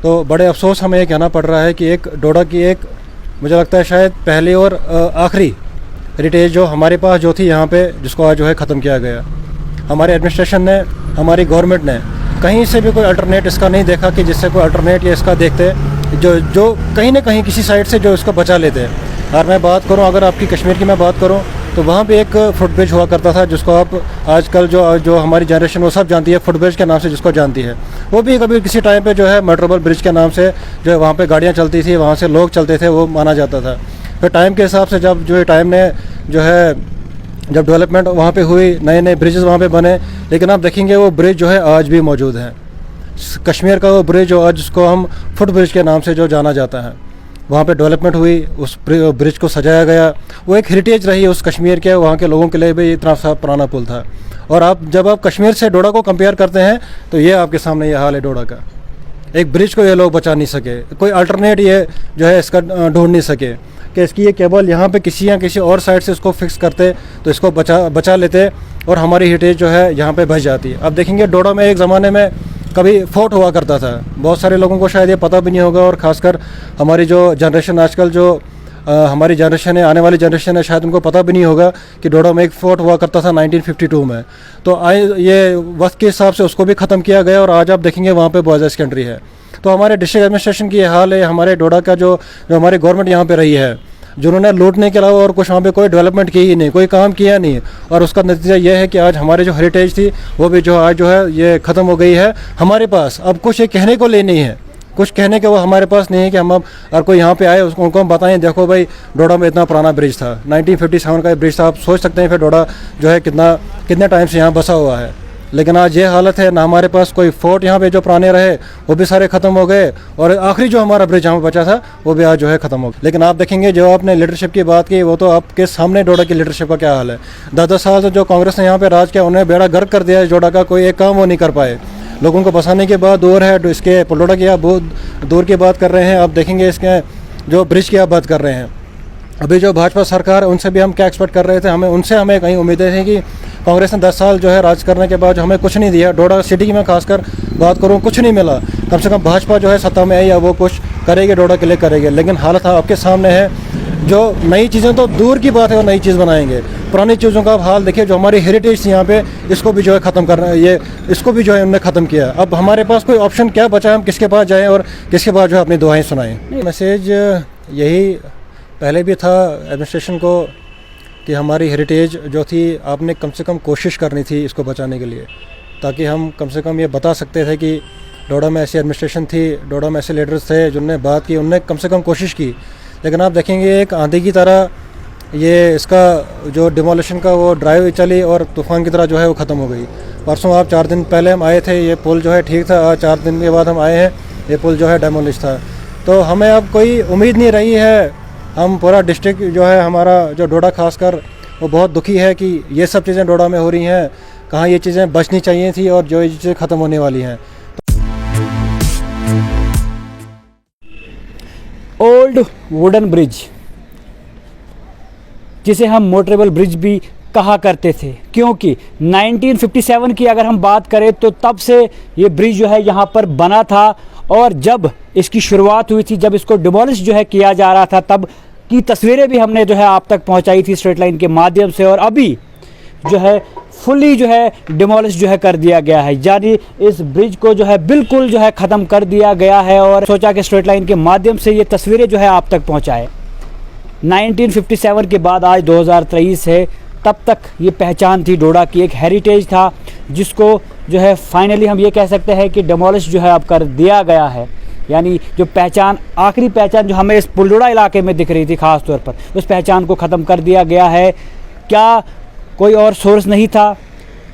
तो बड़े अफसोस हमें ये कहना पड़ रहा है कि एक डोडा की एक मुझे लगता है शायद पहली और आखिरी हेरिटेज जो हमारे पास जो थी यहाँ पे, जिसको आज जो है ख़त्म किया गया। हमारे एडमिनिस्ट्रेशन ने, हमारी गवर्नमेंट ने कहीं से भी कोई अल्टरनेट इसका नहीं देखा कि जिससे कोई अल्टरनेट या इसका देखते जो कहीं ना कहीं किसी साइड से जो इसको बचा लेते। और मैं बात करूँ, अगर आपकी कश्मीर की मैं बात करूँ तो वहाँ पे एक फुट ब्रिज हुआ करता था जिसको आप आजकल जो हमारी जनरेशन वो सब जानती है, फुट ब्रिज के नाम से जिसको जानती है। वो भी कभी किसी टाइम पे जो है मेट्रोबल ब्रिज के नाम से जो है वहाँ पे गाड़ियाँ चलती थी, वहाँ से लोग चलते थे, वो माना जाता था। फिर टाइम के हिसाब से जब जो टाइम ने जो है जब डेवलपमेंट वहाँ पे हुई, नए नए ब्रिजेज़ वहाँ पे बने, लेकिन आप देखेंगे वो ब्रिज जो है आज भी मौजूद है। कश्मीर का वो ब्रिज जो आज जिसको हम फुट ब्रिज के नाम से जो जाना जाता है, वहाँ पे डेवलपमेंट हुई, उस ब्रिज को सजाया गया। वो एक हेरिटेज रही उस कश्मीर के, वहाँ के लोगों के लिए भी इतना सा पुराना पुल था। और जब आप कश्मीर से डोडा को कंपेयर करते हैं तो ये आपके सामने ये हाल है डोडा का। एक ब्रिज को ये लोग बचा नहीं सके, कोई अल्टरनेट ये जो है इसका ढूंढ नहीं सके कि इसकी ये केबल यहाँ पे किसी या किसी और साइड से इसको फिक्स करते तो इसको बचा लेते और हमारी हेरिटेज जो है यहाँ पे बच जाती। अब देखेंगे डोडा में एक ज़माने में कभी फोर्ट हुआ करता था, बहुत सारे लोगों को शायद ये पता भी नहीं होगा, और ख़ासकर हमारी जो जनरेशन आजकल जो हमारी जनरेशन है, आने वाली जनरेशन है, शायद उनको पता भी नहीं होगा कि डोडा में एक फोर्ट हुआ करता था 1952 में। तो ये वक्त के हिसाब से उसको भी ख़त्म किया गया और आज आप देखेंगे वहाँ पे बॉयज़ सेकेंडरी है। तो हमारे डिस्ट्रिक्ट एडमिनिस्ट्रेशन की ये हाल है, हमारे डोडा का जो हमारी गवर्नमेंट यहाँ पे रही है, जिन्होंने लूटने के अलावा और कुछ वहाँ पे कोई डेवलपमेंट की ही नहीं, कोई काम किया नहीं, और उसका नतीजा ये है कि आज हमारी जो हेरिटेज थी वो भी जो आज जो है ये ख़त्म हो गई है। हमारे पास अब कुछ ये कहने को ले नहीं है, कुछ कहने के वो हमारे पास नहीं है कि हम अब और कोई यहाँ पे आए उनको हम बताएं, देखो भाई डोडा में इतना पुराना ब्रिज था, 1957 का ब्रिज था। आप सोच सकते हैं फिर डोडा जो है कितने टाइम से यहाँ बसा हुआ है। लेकिन आज ये हालत है, ना हमारे पास कोई फोर्ट यहाँ पे जो पुराने रहे वो भी सारे ख़त्म हो गए, और आखिरी जो हमारा ब्रिज यहाँ पे बचा था वो भी आज जो है ख़त्म हो गया। लेकिन आप देखेंगे जो आपने लीडरशिप की बात की, वो तो आपके सामने डोडा की लीडरशिप का क्या हाल है। 10-10 साल से जो कांग्रेस ने यहाँ पे राज किया, उन्हें बेड़ा गर्क कर दिया है डोडा का, कोई एक काम वो नहीं कर पाए। लोगों को बसाने के बाद दूर है, इसके डोडा की आप बहुत दूर की बात कर रहे हैं। आप देखेंगे इसके जो ब्रिज की आप बात कर रहे हैं, अभी जो भाजपा सरकार, उनसे भी हम क्या एक्सपेक्ट कर रहे थे, हमें कहीं उम्मीदें थी कि कांग्रेस ने 10 साल जो है राज करने के बाद जो हमें कुछ नहीं दिया, डोडा सिटी की मैं खासकर बात करूं, कुछ नहीं मिला। कम से कम भाजपा जो है सत्ता में आई या वो कुछ करेगी, डोडा के लिए करेगी। लेकिन हालत आपके सामने है, जो नई चीज़ें तो दूर की बात है, वो नई चीज़ बनाएंगे, पुरानी चीज़ों का आप हाल देखिए। जो हमारी हेरिटेज थी यहाँ पे, इसको भी जो है ख़त्म करना, इसको भी जो है उन्होंने ख़त्म किया। अब हमारे पास कोई ऑप्शन क्या बचा है, हम किसके पास जाएँ और किसके पास जो है अपनी दुआएँ सुनाएँ। मैसेज यही पहले भी था एडमिनिस्ट्रेशन को कि हमारी हेरिटेज जो थी, आपने कम से कम कोशिश करनी थी इसको बचाने के लिए, ताकि हम कम से कम ये बता सकते थे कि डोडा में ऐसी एडमिनिस्ट्रेशन थी, डोडा में ऐसे लीडर्स थे जिन्होंने बात की, उनने कम से कम कोशिश की। लेकिन आप देखेंगे एक आंधी की तरह ये इसका जो डिमोलिशन का वो ड्राइव चली और तूफ़ान की तरह जो है वो ख़त्म हो गई। परसों आप 4 दिन पहले हम आए थे, ये पुल जो है ठीक था, आज 4 दिन के बाद हम आए हैं, ये पुल जो है डेमोलिश था। तो हमें अब कोई उम्मीद नहीं रही है। हम पूरा डिस्ट्रिक्ट जो है हमारा जो डोडा खासकर वो बहुत दुखी है कि ये सब चीज़ें डोडा में हो रही हैं, कहाँ ये चीज़ें बचनी चाहिए थी और जो ये चीज़ें ख़त्म होने वाली हैं। ओल्ड वुडन ब्रिज, जिसे हम मोटरेबल ब्रिज भी कहा करते थे, क्योंकि 1957 की अगर हम बात करें तो तब से ये ब्रिज जो है यहाँ पर बना था, और जब इसकी शुरुआत हुई थी, जब इसको डिमोलिश जो है किया जा रहा था, तब की तस्वीरें भी हमने जो है आप तक पहुंचाई थी स्ट्रेट लाइन के माध्यम से। और अभी जो है फुली जो है डिमोलिश जो है कर दिया गया है, यानी इस ब्रिज को जो है बिल्कुल जो है ख़त्म कर दिया गया है। और सोचा कि स्ट्रेट लाइन के माध्यम से ये तस्वीरें जो है आप तक पहुँचाए। 1957 के बाद आज 2023 है, तब तक ये पहचान थी डोडा की, एक हेरिटेज था, जिसको जो है फाइनली हम ये कह सकते हैं कि डिमोलिश जो है अब कर दिया गया है। यानी जो पहचान, आखिरी पहचान जो हमें इस पुलडोडा इलाके में दिख रही थी ख़ास तौर पर, उस पहचान को ख़त्म कर दिया गया है। क्या कोई और सोर्स नहीं था?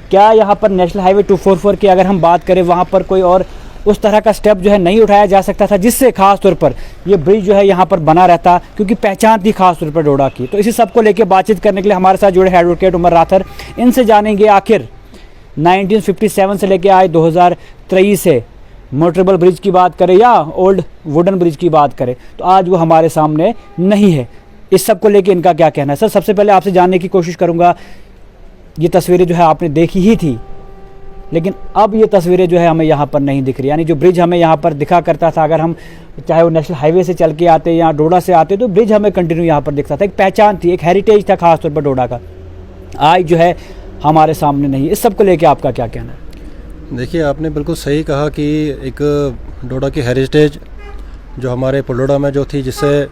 क्या यहाँ पर नेशनल हाईवे 244 की अगर हम बात करें, वहाँ पर कोई और उस तरह का स्टेप जो है नहीं उठाया जा सकता था जिससे खास तौर पर ये ब्रिज जो है यहाँ पर बना रहता, क्योंकि पहचान थी खास तौर पर डोडा की। तो इसी सब को लेकर बातचीत करने के लिए हमारे साथ जुड़े हैं एडवोकेट उमर राथर। इनसे जानेंगे आखिर 1957 से लेकर आज 2023 से मोटरेबल ब्रिज की बात करें या ओल्ड वुडन ब्रिज की बात करें, तो आज वो हमारे सामने नहीं है। इस सब को लेकर इनका क्या कहना है? सर, सबसे पहले आपसे जानने की कोशिश करूँगा, ये तस्वीरें जो है आपने देखी ही थी, लेकिन अब ये तस्वीरें जो है हमें यहाँ पर नहीं दिख रही। यानी जो ब्रिज हमें यहाँ पर दिखा करता था, अगर हम चाहे वो नेशनल हाईवे से चल के आते या डोडा से आते तो ब्रिज हमें कंटिन्यू यहाँ पर दिखता था। एक पहचान थी, एक हेरिटेज था खासतौर पर डोडा का। आज जो है हमारे सामने नहीं। इस सब को लेके आपका क्या कहना है? देखिए, आपने बिल्कुल सही कहा कि एक डोडा की हेरिटेज जो हमारे पुलडोडा में जो थी, जिससे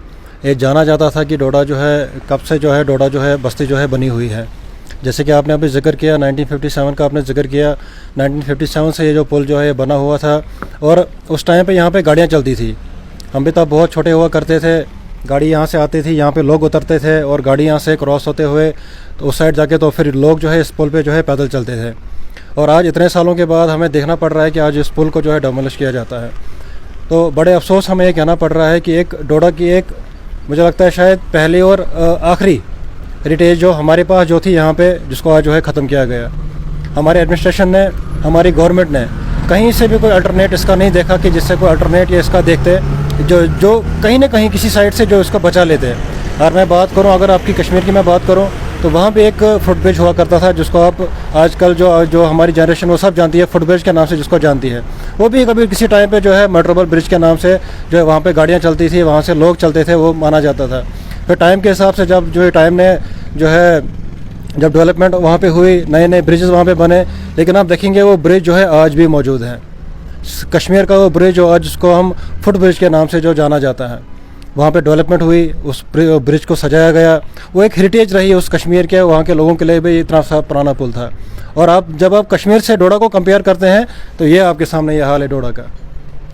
ये जाना जाता था कि डोडा जो है कब से जो है डोडा जो है बस्ती जो है बनी हुई है। जैसे कि आपने अभी जिक्र किया 1957 का, आपने जिक्र किया 1957 से ये जो पुल जो है बना हुआ था। और उस टाइम पे यहाँ पे गाड़ियाँ चलती थी। हम भी तब बहुत छोटे हुआ करते थे, गाड़ी यहाँ से आती थी, यहाँ पे लोग उतरते थे और गाड़ी यहाँ से क्रॉस होते हुए तो उस साइड जाके तो फिर लोग जो है इस पुल पे जो है पैदल चलते थे। और आज इतने सालों के बाद हमें देखना पड़ रहा है कि आज इस पुल को जो है डेमोलिश किया जाता है। तो बड़े अफसोस हमें ये कहना पड़ रहा है कि एक डोडा की एक, मुझे लगता है शायद पहली और आखिरी हेरिटेज जो हमारे पास जो थी यहाँ पे, जिसको आज जो है ख़त्म किया गया। हमारे एडमिनिस्ट्रेशन ने, हमारी गवर्नमेंट ने कहीं से भी कोई अल्टरनेट इसका नहीं देखा कि जिससे कोई अल्टरनेट ये इसका देखते जो कहीं ना कहीं किसी साइड से जो इसको बचा लेते। और मैं बात करूँ, अगर आपकी कश्मीर की मैं बात करूँ तो वहाँ पे एक फुट ब्रिज हुआ करता था, जिसको आप आजकल जो हमारी जनरेशन वो सब जानती है, फुट ब्रिज के नाम से जिसको जानती है। वो भी कभी किसी टाइम पे जो है मेट्रोपॉल ब्रिज के नाम से जो है वहाँ पे गाड़ियाँ चलती थी, वहाँ से लोग चलते थे, वो माना जाता था। फिर टाइम के हिसाब से जब जो टाइम ने जो है जब डेवलपमेंट वहाँ पे हुई, नए नए ब्रिजेस वहाँ पे बने, लेकिन आप देखेंगे वो ब्रिज जो है आज भी मौजूद है। कश्मीर का वो ब्रिज जो आज जिसको हम फुट ब्रिज के नाम से जो जाना जाता है, वहाँ पे डेवलपमेंट हुई, उस ब्रिज को सजाया गया। वो एक हेरिटेज रही उस कश्मीर के, वहाँ के लोगों के लिए भी इतना सा पुराना पुल था। और जब आप कश्मीर से डोडा को कंपेयर करते हैं तो ये आपके सामने ये हाल है डोडा का।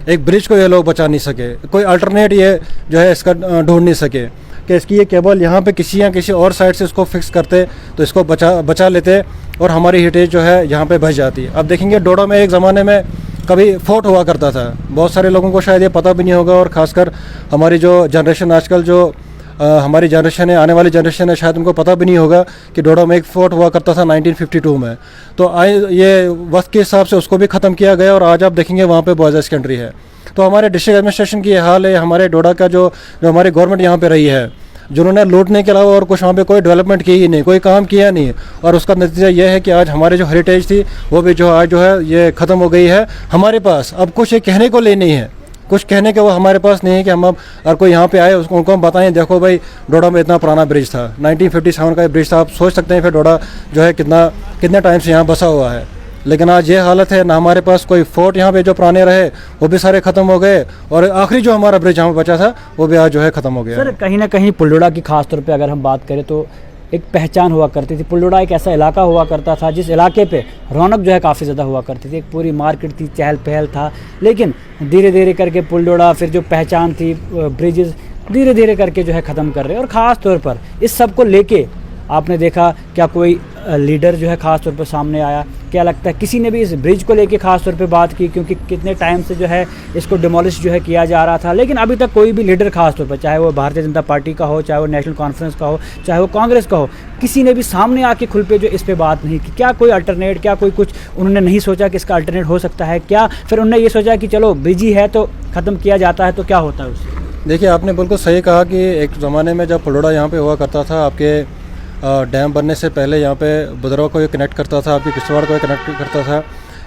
एक ब्रिज को ये लोग बचा नहीं सके, कोई अल्टरनेट ये जो है इसका ढूंढ नहीं सके कि इसकी ये केबल यहाँ पे किसी या किसी और साइड से इसको फिक्स करते तो इसको बचा लेते और हमारी हेरिटेज जो है यहाँ पे बच जाती। अब देखेंगे डोडा में एक ज़माने में कभी फोर्ट हुआ करता था, बहुत सारे लोगों को शायद ये पता भी नहीं होगा, और ख़ासकर हमारी जो जनरेशन आजकल जो हमारी जनरेशन है, आने वाली जनरेशन है, शायद उनको पता भी नहीं होगा कि डोडा में एक फोर्ट हुआ करता था 1952 में। तो ये वक्त के हिसाब से उसको भी ख़त्म किया गया और आज आप देखेंगे वहाँ पे बॉयज़ सेकेंडरी है। तो हमारे डिस्ट्रिक्ट एडमिनिस्ट्रेशन की ये हाल है। हमारे डोडा का जो हमारी गवर्नमेंट यहाँ पे रही है, जिन्होंने लूटने के अलावा और कुछ वहाँ पे कोई डेवलपमेंट की ही नहीं, कोई काम किया नहीं, और उसका नतीजा ये है कि आज हमारी जो हेरिटेज थी वो भी जो आज जो है ये ख़त्म हो गई है। हमारे पास अब कुछ ये कहने को ले नहीं है, कुछ कहने के वो हमारे पास नहीं है कि हम अब और कोई यहाँ पे आए उसको उनको हम बताएं, देखो भाई डोडा में इतना पुराना ब्रिज था, 1957 का ये ब्रिज था। आप सोच सकते हैं फिर डोडा जो है कितने टाइम से यहाँ बसा हुआ है। लेकिन आज ये हालत है, ना हमारे पास कोई फोर्ट यहाँ पे जो पुराने रहे वो भी सारे ख़त्म हो गए, और आखिरी जो हमारा ब्रिज यहाँ बचा था वो भी आज जो है ख़त्म हो गया। सर, कहीं ना कहीं पुलडोडा की खास तौर पे अगर हम बात करें तो एक पहचान हुआ करती थी। पुलडोडा एक ऐसा इलाका हुआ करता था जिस इलाके पे रौनक जो है काफ़ी ज़्यादा हुआ करती थी, एक पूरी मार्केट थी, चहल पहल था। लेकिन धीरे धीरे करके पुलडोडा, फिर जो पहचान थी, ब्रिजेस धीरे धीरे करके जो है ख़त्म कर रहे हैं। और ख़ास तौर पर इस सब को लेके आपने देखा क्या कोई लीडर जो है ख़ास तौर पर सामने आया? क्या लगता है किसी ने भी इस ब्रिज को लेके ख़ास तौर पे बात की? क्योंकि कितने टाइम से जो है इसको डिमोलिश जो है किया जा रहा था, लेकिन अभी तक कोई भी लीडर ख़ास तौर पर, चाहे वो भारतीय जनता पार्टी का हो, चाहे वो नेशनल कॉन्फ्रेंस का हो, चाहे वो कांग्रेस का हो, किसी ने भी सामने आके खुल पे जो इस पर बात नहीं की। क्या कोई अल्टरनेट, क्या कोई कुछ उन्होंने नहीं सोचा कि इसका अल्टरनेट हो सकता है? क्या फिर उन्होंने ये सोचा कि चलो ब्रिज ही है तो ख़त्म किया जाता है, तो क्या होता है उससे? देखिए, आपने बिल्कुल सही कहा कि एक ज़माने में जब पुलडोडा यहाँ पे हुआ करता था, आपके डैम बनने से पहले यहाँ पे बुधरवा को ये कनेक्ट करता था, आपकी किश्तवाड़ को ये कनेक्ट करता था।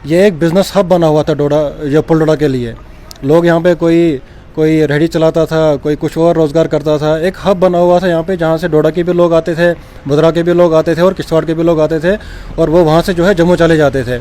ये एक बिज़नेस हब बना हुआ था पुलडोडा के लिए। लोग यहाँ पे कोई रेहड़ी चलाता था, कोई कुछ और रोज़गार करता था। एक हब बना हुआ था यहाँ पे, जहाँ से डोडा के भी लोग आते थे, बुधरा के भी लोग आते थे और किश्तवाड़ के भी लोग आते थे, और वो वहाँ से जो है जम्मू चले जाते थे।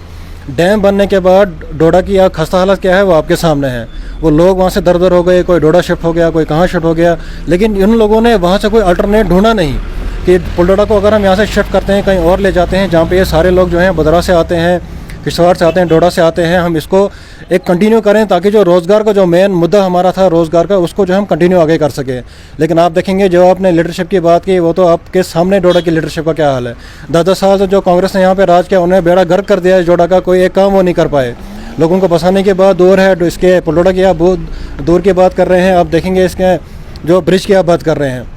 डैम बनने के बाद डोडा की खस्ता हालत क्या है वो आपके सामने है। वो लोग वहाँ से दर दर हो गए, कोई डोडा शिफ्ट हो गया, कोई कहाँ शिफ्ट हो गया, लेकिन इन लोगों ने वहाँ से कोई अल्टरनेट ढूंढा नहीं कि पुलडोडा को अगर हम यहाँ से शिफ्ट करते हैं, कहीं और ले जाते हैं जहाँ पे ये सारे लोग जो हैं बुधरा से आते हैं, किश्तवाड़ से आते हैं, डोडा से आते हैं, हम इसको एक कंटिन्यू करें ताकि जो रोज़गार का जो मेन मुद्दा हमारा था रोज़गार का, उसको जो हम कंटिन्यू आगे कर सकें। लेकिन आप देखेंगे जो आपने लीडरशिप की बात की, वो तो आपके सामने डोडा की लीडरशिप का क्या हाल है। 10-10 साल से जो कांग्रेस ने यहाँ पे राज किया, उन्हें बेड़ा गर्क कर दिया है डोडा का, कोई एक काम वो नहीं कर पाए। लोगों को बसाने के बाद दूर है, इसके पुलडोडा की आप बहुत दूर की बात कर रहे हैं। आप देखेंगे इसके जो ब्रिज की आप बात कर रहे हैं,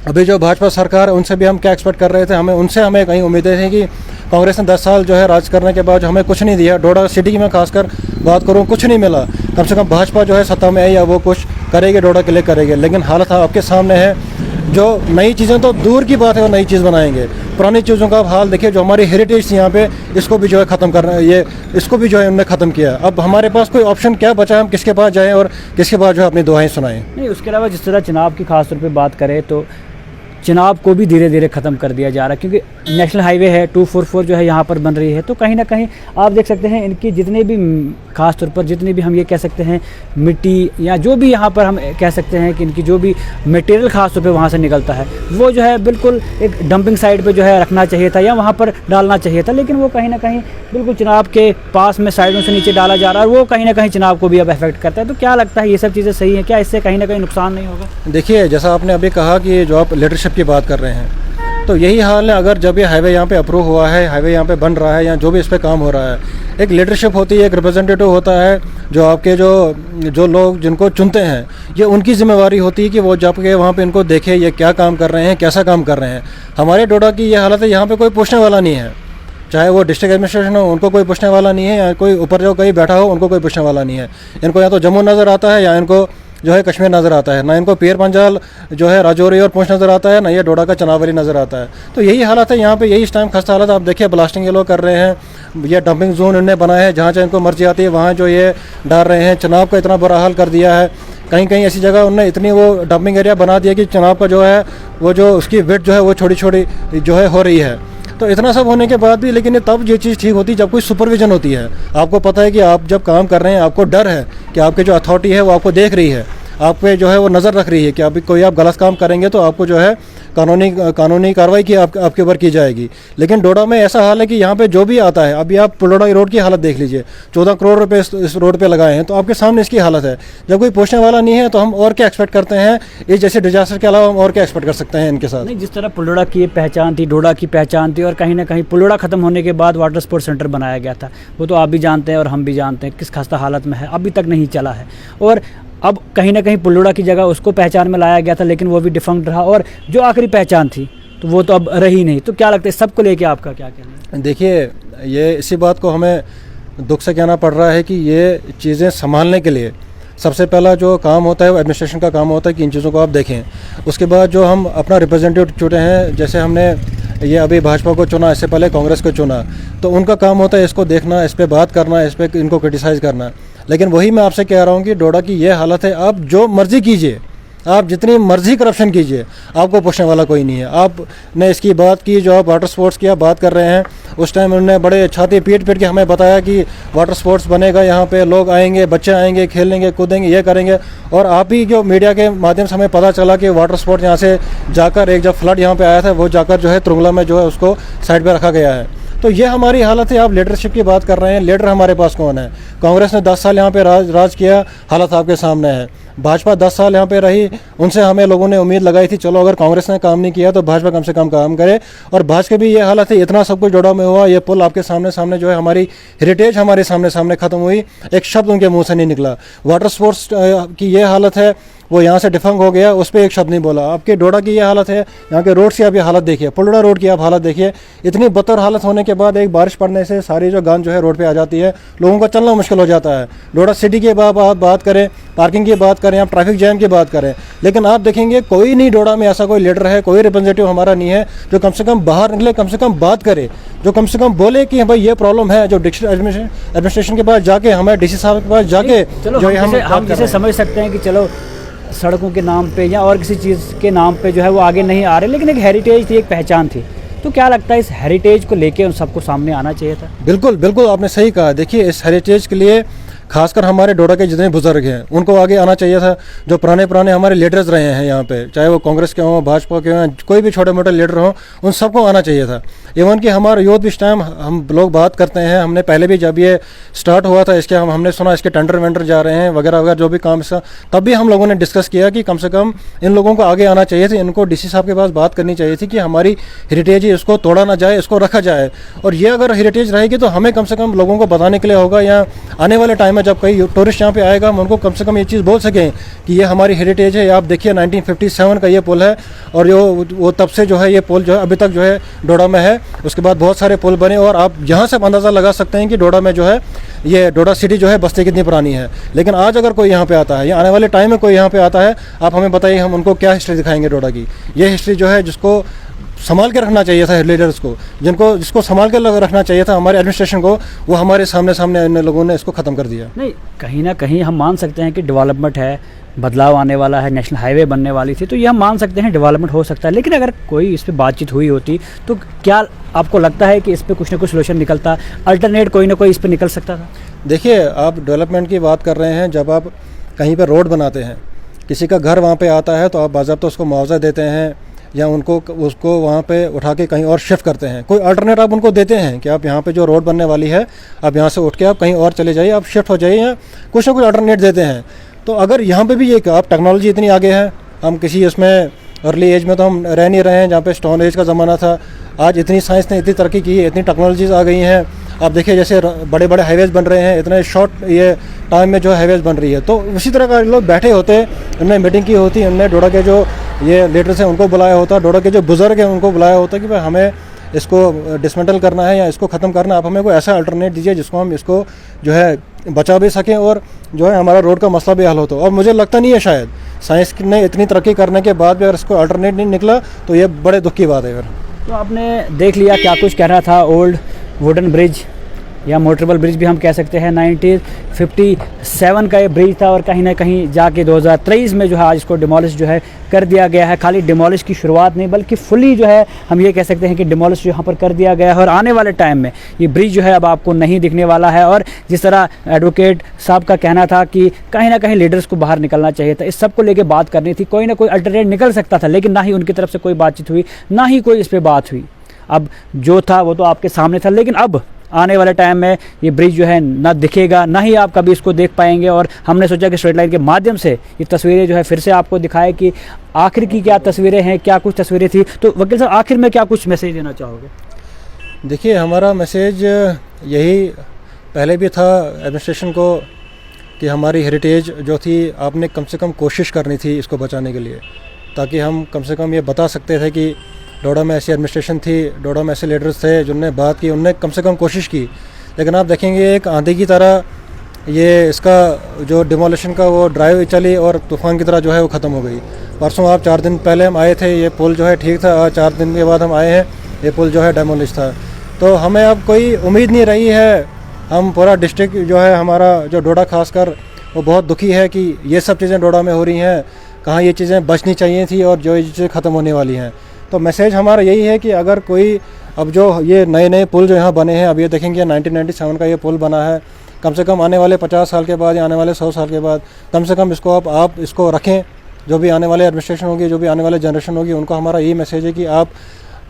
अभी जो भाजपा सरकार है उनसे भी हम क्या एक्सपेक्ट कर रहे थे, हमें कहीं उम्मीदें थी कि कांग्रेस ने 10 साल जो है राज करने के बाद जो हमें कुछ नहीं दिया, डोडा सिटी में खासकर बात करूँ कुछ नहीं मिला। कम से कम भाजपा जो है सत्ता में आई या वो कुछ करेगी, डोडा के लिए करेगी। लेकिन हालत आपके सामने है, जो नई चीज़ें तो दूर की बात है, वो नई चीज़ बनाएंगे। पुरानी चीज़ों का आप हाल देखिए, जो हमारी हेरिटेज थी यहाँ पे, इसको भी जो है ख़त्म करना, ये इसको भी जो है उन्होंने ख़त्म किया। अब हमारे पास कोई ऑप्शन क्या बचा है, हम किसके पास जाएँ और किसके पास जो है अपनी दुआएं सुनाएं। नहीं, उसके अलावा जिस तरह चिनाब की खास तौर पे बात करें तो चिनाब को भी धीरे धीरे ख़त्म कर दिया जा रहा है, क्योंकि नेशनल हाईवे है 244 जो है यहाँ पर बन रही है। तो कहीं ना कहीं आप देख सकते हैं इनकी जितने भी खास तौर पर जितने भी हम ये कह सकते हैं मिट्टी या जो भी यहाँ पर हम कह सकते हैं कि इनकी जो भी मटेरियल खास तौर पे वहाँ से निकलता है, वो जो है बिल्कुल एक डंपिंग साइट पे जो है रखना चाहिए था या वहाँ पर डालना चाहिए था। लेकिन वो कहीं ना कहीं बिल्कुल चिनाब के पास में साइडों से नीचे डाला जा रहा है और वो कहीं ना कहीं चिनाब को भी अब अफेक्ट करता है। तो क्या लगता है ये सब चीज़ें सही हैं क्या? इससे कहीं ना कहीं नुकसान नहीं होगा? देखिए, जैसा आपने अभी कहा कि जो आप लीडरशिप की बात कर रहे हैं, तो यही हाल है। अगर जब ये हाईवे यहाँ पे अप्रूव हुआ है, हाईवे यहाँ पे बन रहा है या जो भी इस पे काम हो रहा है, एक लीडरशिप होती है, एक रिप्रेजेंटेटिव होता है, जो आपके जो लोग जिनको चुनते हैं, ये उनकी जिम्मेवारी होती है कि वो जाके वहाँ पे इनको देखे ये क्या काम कर रहे हैं, कैसा काम कर रहे हैं। हमारे डोडा की ये हालत है, यहाँ पे कोई पूछने वाला नहीं है, चाहे वो डिस्ट्रिक्ट एडमिनिस्ट्रेशन हो, उनको कोई पूछने वाला नहीं है, या कोई ऊपर जो कहीं बैठा हो उनको कोई पूछने वाला नहीं है। इनको या तो जम्मू नज़र आता है या इनको जो है कश्मीर नज़र आता है, ना इनको पीर पंजाल जो है राजौरी और पूंछ नज़र आता है, ना ये डोडा का चनावरी नज़र आता है। तो यही हालत है यहाँ पे, यही इस टाइम खस्ता हालत। आप देखिए, ब्लास्टिंग ये लोग कर रहे हैं, ये डंपिंग जोन इन्होंने बनाए हैं, जहाँ जहाँ इनको मर्जी आती है वहाँ जो ये डाल रहे हैं। चनाब का इतना बुरा हाल कर दिया है, कहीं कहीं ऐसी जगह उन्होंने इतनी वो डंपिंग एरिया बना दिया कि चनाब का जो है वो जो उसकी वेट जो है वो छोटी छोटी जो है हो रही है। तो इतना सब होने के बाद भी लेकिन तब ये चीज़ ठीक होती है जब कोई सुपरविजन होती है। आपको पता है कि आप जब काम कर रहे हैं, आपको डर है कि आपके जो अथॉरिटी है वो आपको देख रही है, आप पे जो है वो नज़र रख रही है कि अभी कोई आप गलत काम करेंगे तो आपको जो है कानूनी कार्रवाई की आपके ऊपर की जाएगी। लेकिन डोडा में ऐसा हाल है कि यहाँ पे जो भी आता है, अभी आप पुलोड़ा रोड की हालत देख लीजिए, 14 करोड़ रुपए इस रोड पे लगाए हैं, तो आपके सामने इसकी हालत है। जब कोई पूछने वाला नहीं है तो हम और क्या एक्सपेक्ट करते हैं? इस जैसे डिजास्टर के अलावा हम और क्या एक्सपेक्ट कर सकते हैं इनके साथ? नहीं, जिस तरह पुलोड़ा की पहचान थी, डोडा की पहचान थी, और कहीं ना कहीं पुलोड़ा ख़त्म होने के बाद वाटर स्पोर्ट्स सेंटर बनाया गया था, वो तो आप भी जानते हैं और हम भी जानते हैं किस खस्ता हालत में है, अभी तक नहीं चला है। और अब कहीं ना कहीं पुलोड़ा की जगह उसको पहचान में लाया गया था, लेकिन वो भी डिफंक्ट रहा, और जो आखिरी पहचान थी तो वो तो अब रही नहीं। तो क्या लगता है सबको लेके आपका क्या कहना है? देखिए, ये इसी बात को हमें दुख से कहना पड़ रहा है कि ये चीज़ें संभालने के लिए सबसे पहला जो काम होता है वो एडमिनिस्ट्रेशन का काम होता है कि इन चीज़ों को आप देखें। उसके बाद जो हम अपना रिप्रेजेंटेटिव चुने हैं, जैसे हमने ये अभी भाजपा को चुना, इससे पहले कांग्रेस को चुना, तो उनका काम होता है इसको देखना, इस पर बात करना, इस पर इनको क्रिटिसाइज़ करना। लेकिन वही मैं आपसे कह रहा हूँ कि डोडा की ये हालत है, आप जो मर्ज़ी कीजिए, आप जितनी मर्जी करप्शन कीजिए, आपको पूछने वाला कोई नहीं है। आपने इसकी बात की, जो आप वाटर स्पोर्ट्स की आप बात कर रहे हैं, उस टाइम उन्होंने बड़े छाती पीट के हमें बताया कि वाटर स्पोर्ट्स बनेगा, यहाँ पे लोग आएंगे, बच्चे आएंगे, खेलेंगे, कूदेंगे, ये करेंगे। और आप ही जो मीडिया के माध्यम से हमें पता चला कि वाटर स्पोर्ट्स यहाँ से जाकर, एक जब फ्लड यहाँ पे आया था, वो जाकर जो है त्रुंगला में जो है उसको साइड पर रखा गया है। तो ये हमारी हालत है। आप लीडरशिप की बात कर रहे हैं, लीडर हमारे पास कौन है? कांग्रेस ने 10 साल यहाँ पे राज किया, हालत आपके सामने है। भाजपा 10 साल यहाँ पे रही, उनसे हमें लोगों ने उम्मीद लगाई थी चलो अगर कांग्रेस ने काम नहीं किया तो भाजपा कम से कम काम करे। और भाजपा भी ये हालत है, इतना सब कुछ डोडा में हुआ, ये पुल आपके सामने जो है हमारी हेरिटेज हमारे सामने ख़त्म हुई, एक शब्द उनके मुँह से नहीं निकला। वाटर स्पोर्ट्स की ये हालत है, वो यहाँ से डिफंक हो गया, उस पर एक शब्द नहीं बोला। आपके डोडा की ये हालत है, यहाँ के रोड की आप ये हालत देखिए, पुलोड़ा रोड की आप हालत देखिए। इतनी बदतर हालत होने के बाद एक बारिश पड़ने से सारी जो गंद जो है रोड पे आ जाती है, लोगों का चलना मुश्किल हो जाता है। डोडा सिटी की आप बात करें, पार्किंग की बात करें, आप ट्रैफिक जैम की बात करें, लेकिन आप देखेंगे कोई नहीं डोडा में ऐसा कोई लीडर है, कोई रिप्रेजेंटेटिव हमारा नहीं है जो कम से कम बाहर निकले, कम से कम बात करे, जो कम से कम बोले कि भाई ये प्रॉब्लम है, जो डिस्ट्रिक्ट एडमिनिस्ट्रेशन के पास जाके, हमें डीसी साहब के पास जाके जो हम जिसे समझ सकते हैं कि चलो सड़कों के नाम पे या और किसी चीज़ के नाम पे जो है वो आगे नहीं आ रहे, लेकिन एक हेरिटेज थी, एक पहचान थी। तो क्या लगता है इस हेरिटेज को लेके उन सबको सामने आना चाहिए था? बिल्कुल आपने सही कहा। देखिए, इस हेरिटेज के लिए खासकर हमारे डोडा के जितने बुजुर्ग हैं उनको आगे आना चाहिए था। जो पुराने हमारे लीडर्स रहे हैं यहाँ पे, चाहे वो कांग्रेस के हों, भाजपा के हों, कोई भी छोटे मोटे लीडर हों, उन सबको आना चाहिए था। इवन कि हमारा यूथ भी इस टाइम हम लोग बात करते हैं, हमने पहले भी जब ये स्टार्ट हुआ था इसके हमने सुना इसके टेंडर वेंडर जा रहे हैं वगैरह जो भी काम इसका, तब भी हम लोगों ने डिस्कस किया कि कम से कम इन लोगों को आगे आना चाहिए था, इनको डीसी साहब के पास बात करनी चाहिए थी कि हमारी हेरिटेज है, इसको तोड़ा ना जाए, इसको रखा जाए। और ये अगर हेरिटेज रहेगी तो हमें कम से कम लोगों को बताने के लिए होगा, या आने वाले टाइम टाइम में जब कोई टूरिस्ट यहाँ पे आएगा हम उनको कम से कम ये चीज़ बोल सकें कि ये हमारी हेरिटेज है। आप देखिए 1957 का ये पुल है और वो तब से जो है ये पुल जो है अभी तक जो है डोडा में है। उसके बाद बहुत सारे पुल बने और आप यहाँ से अंदाज़ा लगा सकते हैं कि डोडा में जो है ये डोडा सिटी जो है बस्ती कितनी पुरानी है। लेकिन आज अगर कोई यहाँ पे आता है या आने वाले टाइम में कोई यहाँ पे आता है, आप हमें बताइए हम उनको क्या हिस्ट्री दिखाएंगे डोडा की। ये हिस्ट्री जो है जिसको संभाल के रखना चाहिए था लीडर्स को, जिसको संभाल के रखना चाहिए था हमारे एडमिनिस्ट्रेशन को, वो हमारे सामने इन लोगों ने इसको ख़त्म कर दिया। नहीं, कहीं ना कहीं हम मान सकते हैं कि डेवलपमेंट है, बदलाव आने वाला है, नेशनल हाईवे बनने वाली थी, तो ये हम मान सकते हैं डेवलपमेंट हो सकता है। लेकिन अगर कोई इस पर बातचीत हुई होती तो क्या आपको लगता है कि इस पर कुछ ना कुछ सोल्यूशन निकलता, अल्टरनेट कोई ना कोई इस पर निकल सकता था? देखिए, आप डेवलपमेंट की बात कर रहे हैं, जब आप कहीं पर रोड बनाते हैं, किसी का घर वहाँ पे आता है तो आप बाज़ाब्ता उसको मुआवजा देते हैं या उसको वहाँ पे उठा के कहीं और शिफ्ट करते हैं। कोई अल्टरनेट आप उनको देते हैं कि आप यहाँ पे जो रोड बनने वाली है, आप यहाँ से उठ के आप कहीं और चले जाइए, आप शिफ्ट हो जाइए, या कुछ ना कुछ अल्टरनेट देते हैं। तो अगर यहाँ पे भी ये आप टेक्नोलॉजी इतनी आगे है, हम किसी इसमें अर्ली एज में तो हम रह नहीं रहे हैं जहाँ पे स्टोन एज का ज़माना था। आज इतनी साइंस ने इतनी तरक्की की है, इतनी टेक्नोलॉजीज़ आ गई हैं। आप देखिए जैसे बड़े बड़े हाईवेज़ बन रहे हैं, इतने शॉर्ट ये टाइम में जो हाईवेज़ बन रही है। तो उसी तरह का लोग बैठे होते, उनने मीटिंग की होती, उनने डोडा के जो ये लीडर्स हैं उनको बुलाया होता, डोडा के जो बुज़ुर्ग हैं उनको बुलाया होता कि भाई हमें इसको डिसमेंटल करना है या इसको ख़त्म करना है, आप हमें कोई ऐसा अल्टरनेट दीजिए जिसको हम इसको जो है बचा भी सकें और जो है हमारा रोड का मसला भी हल हो। तो और मुझे लगता नहीं है शायद साइंस ने इतनी तरक्की करने के बाद भी अगर इसको अल्टरनेट नहीं निकला तो ये बड़े दुख की बात है। फिर तो आपने देख लिया क्या कुछ कह रहा था। ओल्ड वुडन ब्रिज या मोटरेबल ब्रिज भी हम कह सकते हैं, 1957 का ये ब्रिज था और कहीं ना कहीं जाके 2023 में जो है आज इसको डिमोलिश जो है कर दिया गया है। खाली डिमोलिश की शुरुआत नहीं बल्कि फुली जो है हम ये कह सकते हैं कि डिमोलिश जो यहाँ पर कर दिया गया है और आने वाले टाइम में ये ब्रिज जो है अब आपको नहीं दिखने वाला है। और जिस तरह एडवोकेट साहब का कहना था कि कहीं ना कहीं लीडर्स को बाहर निकलना चाहिए था, इस सब को लेकर बात करनी थी, कोई ना कोई अल्टरनेट निकल सकता था, लेकिन ना ही उनकी तरफ से कोई बातचीत हुई, ना ही कोई इस पर बात हुई। अब जो था वो तो आपके सामने था, लेकिन अब आने वाले टाइम में ये ब्रिज जो है ना दिखेगा, ना ही आप कभी इसको देख पाएंगे। और हमने सोचा कि स्ट्रेट लाइन के माध्यम से ये तस्वीरें जो है फिर से आपको दिखाए कि आखिर की क्या तस्वीरें हैं, क्या कुछ तस्वीरें थी। तो वकील साहब, आखिर में क्या कुछ मैसेज देना चाहोगे? देखिए, हमारा मैसेज यही पहले भी था एडमिनिस्ट्रेशन को कि हमारी हेरिटेज जो थी आपने कम से कम कोशिश करनी थी इसको बचाने के लिए, ताकि हम कम से कम ये बता सकते थे कि डोडा में ऐसी एडमिनिस्ट्रेशन थी, डोडा में ऐसे लीडर्स थे जिन्होंने बात की, उनने कम से कम कोशिश की। लेकिन आप देखेंगे एक आंधी की तरह ये इसका जो डिमोलिशन का वो ड्राइव चली और तूफ़ान की तरह जो है वो ख़त्म हो गई। परसों आप 4 दिन पहले हम आए थे, ये पुल जो है ठीक था, आज 4 दिन के बाद हम आए हैं, ये पुल जो है डेमोलिश था। तो हमें अब कोई उम्मीद नहीं रही है। हम पूरा डिस्ट्रिक्ट जो है हमारा जो डोडा खासकर वो बहुत दुखी है कि ये सब चीज़ें डोडा में हो रही हैं, कहाँ ये चीज़ें बचनी चाहिए थी और जो ये चीज़ें ख़त्म होने वाली हैं। तो मैसेज हमारा यही है कि अगर कोई अब जो ये नए नए पुल जो यहाँ बने हैं, अब ये देखेंगे 1997 का ये पुल बना है, कम से कम आने वाले 50 साल के बाद या आने वाले 100 साल के बाद कम से कम इसको आप इसको रखें। जो भी आने वाले एडमिनिस्ट्रेशन होगी, जो भी आने वाले जनरेशन होगी, उनको हमारा यही मैसेज है कि आप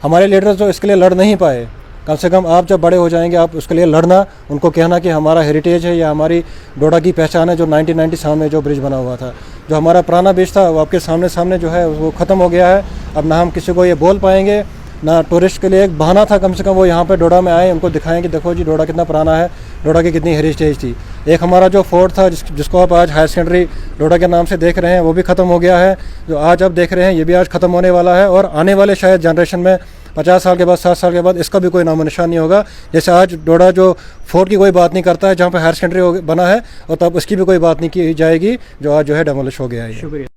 हमारे लीडर्स जो इसके लिए लड़ नहीं पाए, कम से कम आप जब बड़े हो जाएंगे आप उसके लिए लड़ना, उनको कहना कि हमारा हेरिटेज है या हमारी डोडा की पहचान है जो 1997 में जो ब्रिज बना हुआ था, जो हमारा पुराना ब्रिज था वो आपके सामने जो है वो ख़त्म हो गया है। अब ना हम किसी को ये बोल पाएंगे, ना टूरिस्ट के लिए एक बहाना था कम से कम वो यहाँ पे डोडा में आए, उनको दिखाएं कि देखो जी डोडा कितना पुराना है, डोडा की कितनी हेरिटेज थी। एक हमारा जो फोर्ट था जिसको आप आज हायर सेकेंडरी डोडा के नाम से देख रहे हैं वो भी ख़त्म हो गया है। जो आज आप देख रहे हैं ये भी आज ख़त्म होने वाला है और आने वाले शायद जनरेशन में 50 साल के बाद 60 साल के बाद इसका भी कोई नामो निशान नहीं होगा। जैसे आज डोडा जो फोर्ट की कोई बात नहीं करता है जहाँ पे हायर सेकेंडरी बना है, और तब उसकी भी कोई बात नहीं की जाएगी जो आज जो है डेमोलिश हो गया है। शुक्रिया।